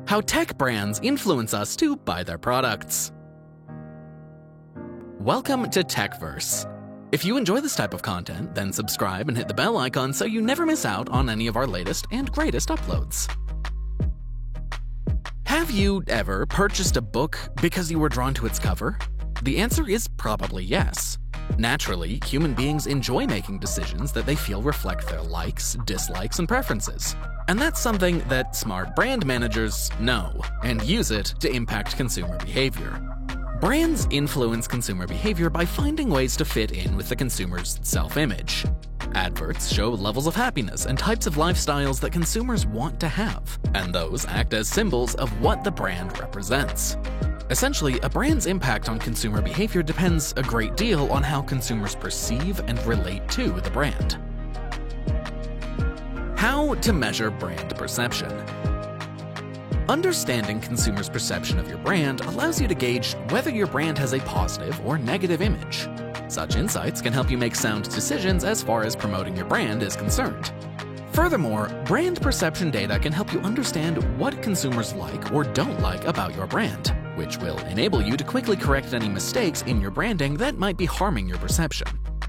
How tech brands influence us to buy their products. Welcome to Techverse. If you enjoy this type of content, then subscribe and hit the bell icon so you never miss out on any of our latest and greatest uploads. Have you ever purchased a book because you were drawn to its cover? The answer is probably yes. Naturally, human beings enjoy making decisions that they feel reflect their likes, dislikes, and preferences. And that's something that smart brand managers know and use it to impact consumer behavior. Brands influence consumer behavior by finding ways to fit in with the consumer's self-image. Adverts show levels of happiness and types of lifestyles that consumers want to have, and those act as symbols of what the brand represents. Essentially, a brand's impact on consumer behavior depends a great deal on how consumers perceive and relate to the brand. How to measure brand perception. Understanding consumers' perception of your brand allows you to gauge whether your brand has a positive or negative image. Such insights can help you make sound decisions as far as promoting your brand is concerned. Furthermore, brand perception data can help you understand what consumers like or don't like about your brand, which will enable you to quickly correct any mistakes in your branding that might be harming your perception.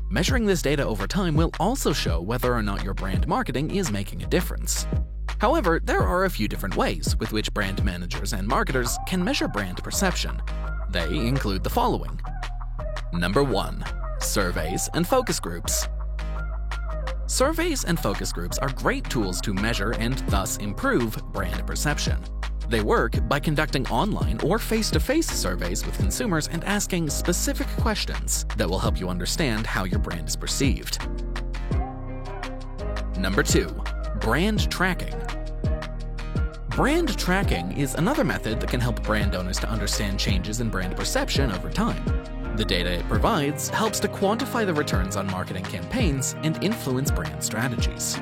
Measuring this data over time will also show whether or not your brand marketing is making a difference. However, there are a few different ways with which brand managers and marketers can measure brand perception. They include the following. Number 1. Surveys and focus groups. Surveys and focus groups are great tools to measure and thus improve brand perception. They work by conducting online or face-to-face surveys with consumers and asking specific questions that will help you understand how your brand is perceived. Number 2. Brand tracking. Brand tracking is another method that can help brand owners to understand changes in brand perception over time. The data it provides helps to quantify the returns on marketing campaigns and influence brand strategies.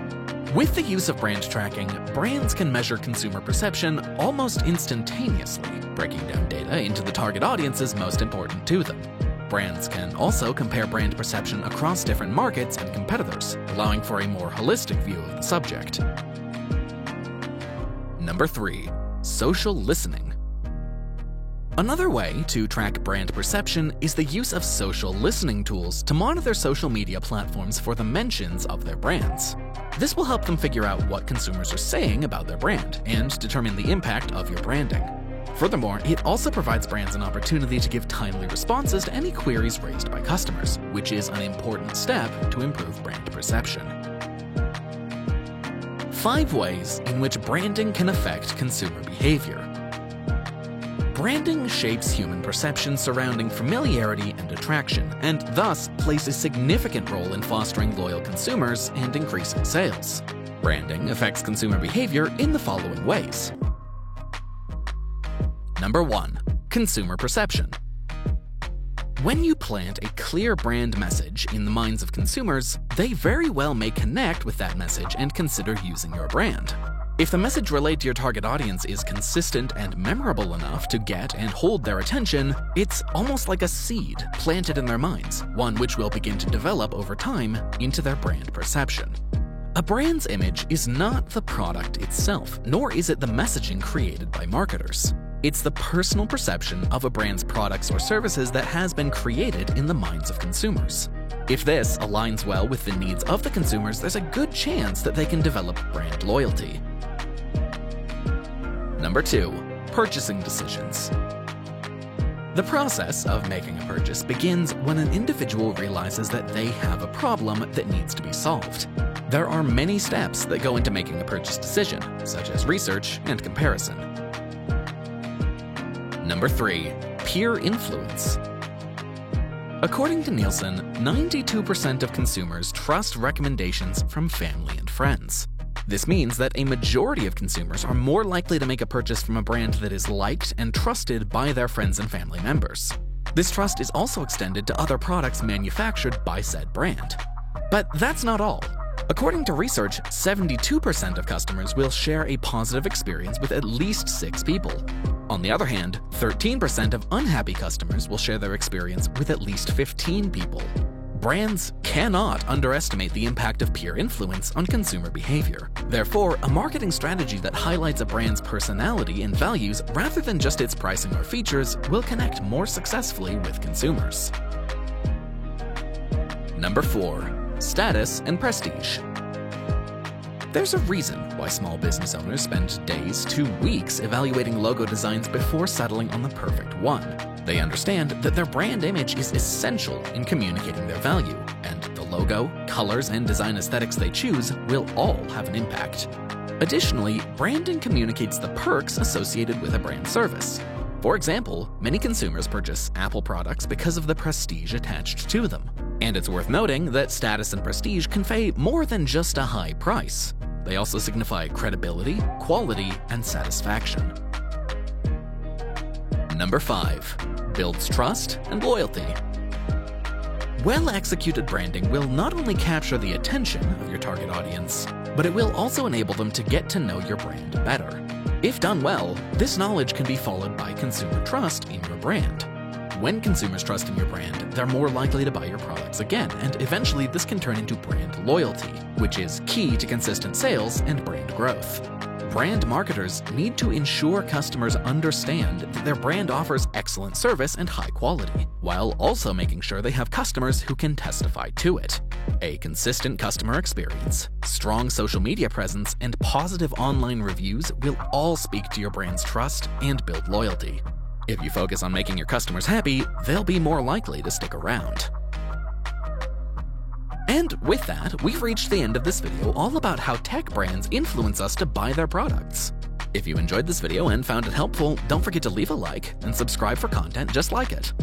With the use of brand tracking, brands can measure consumer perception almost instantaneously, breaking down data into the target audiences most important to them. Brands can also compare brand perception across different markets and competitors, allowing for a more holistic view of the subject. Number 3. Social listening. Another way to track brand perception is the use of social listening tools to monitor social media platforms for the mentions of their brands. This will help them figure out what consumers are saying about their brand and determine the impact of your branding. Furthermore, it also provides brands an opportunity to give timely responses to any queries raised by customers, which is an important step to improve brand perception. 5 ways in which branding can affect consumer behavior. Branding shapes human perception surrounding familiarity and attraction, and thus plays a significant role in fostering loyal consumers and increasing sales. Branding affects consumer behavior in the following ways. Number 1. Consumer perception. When you plant a clear brand message in the minds of consumers, they very well may connect with that message and consider using your brand. If the message relayed to your target audience is consistent and memorable enough to get and hold their attention, it's almost like a seed planted in their minds, one which will begin to develop over time into their brand perception. A brand's image is not the product itself, nor is it the messaging created by marketers. It's the personal perception of a brand's products or services that has been created in the minds of consumers. If this aligns well with the needs of the consumers, there's a good chance that they can develop brand loyalty. Number 2. Purchasing decisions. The process of making a purchase begins when an individual realizes that they have a problem that needs to be solved. There are many steps that go into making a purchase decision, such as research and comparison. Number 3. Peer influence. According to Nielsen, 92% of consumers trust recommendations from family and friends. This means that a majority of consumers are more likely to make a purchase from a brand that is liked and trusted by their friends and family members. This trust is also extended to other products manufactured by said brand. But that's not all. According to research, 72% of customers will share a positive experience with at least 6 people. On the other hand, 13% of unhappy customers will share their experience with at least 15 people. Brands cannot underestimate the impact of peer influence on consumer behavior. Therefore, a marketing strategy that highlights a brand's personality and values rather than just its pricing or features will connect more successfully with consumers. Number 4. Status and prestige. There's a reason why small business owners spend days to weeks evaluating logo designs before settling on the perfect one. They understand that their brand image is essential in communicating their value, and the logo, colors, and design aesthetics they choose will all have an impact. Additionally, branding communicates the perks associated with a brand service. For example, many consumers purchase Apple products because of the prestige attached to them. And it's worth noting that status and prestige convey more than just a high price. They also signify credibility, quality, and satisfaction. Number 5. Builds trust and loyalty. Well-executed branding will not only capture the attention of your target audience, but it will also enable them to get to know your brand better. If done well, this knowledge can be followed by consumer trust in your brand. When consumers trust in your brand, they're more likely to buy your products again, and eventually this can turn into brand loyalty, which is key to consistent sales and brand growth. Brand marketers need to ensure customers understand that their brand offers excellent service and high quality, while also making sure they have customers who can testify to it. A consistent customer experience, strong social media presence, and positive online reviews will all speak to your brand's trust and build loyalty. If you focus on making your customers happy, they'll be more likely to stick around. And with that, we've reached the end of this video all about how tech brands influence us to buy their products. If you enjoyed this video and found it helpful, don't forget to leave a like and subscribe for content just like it.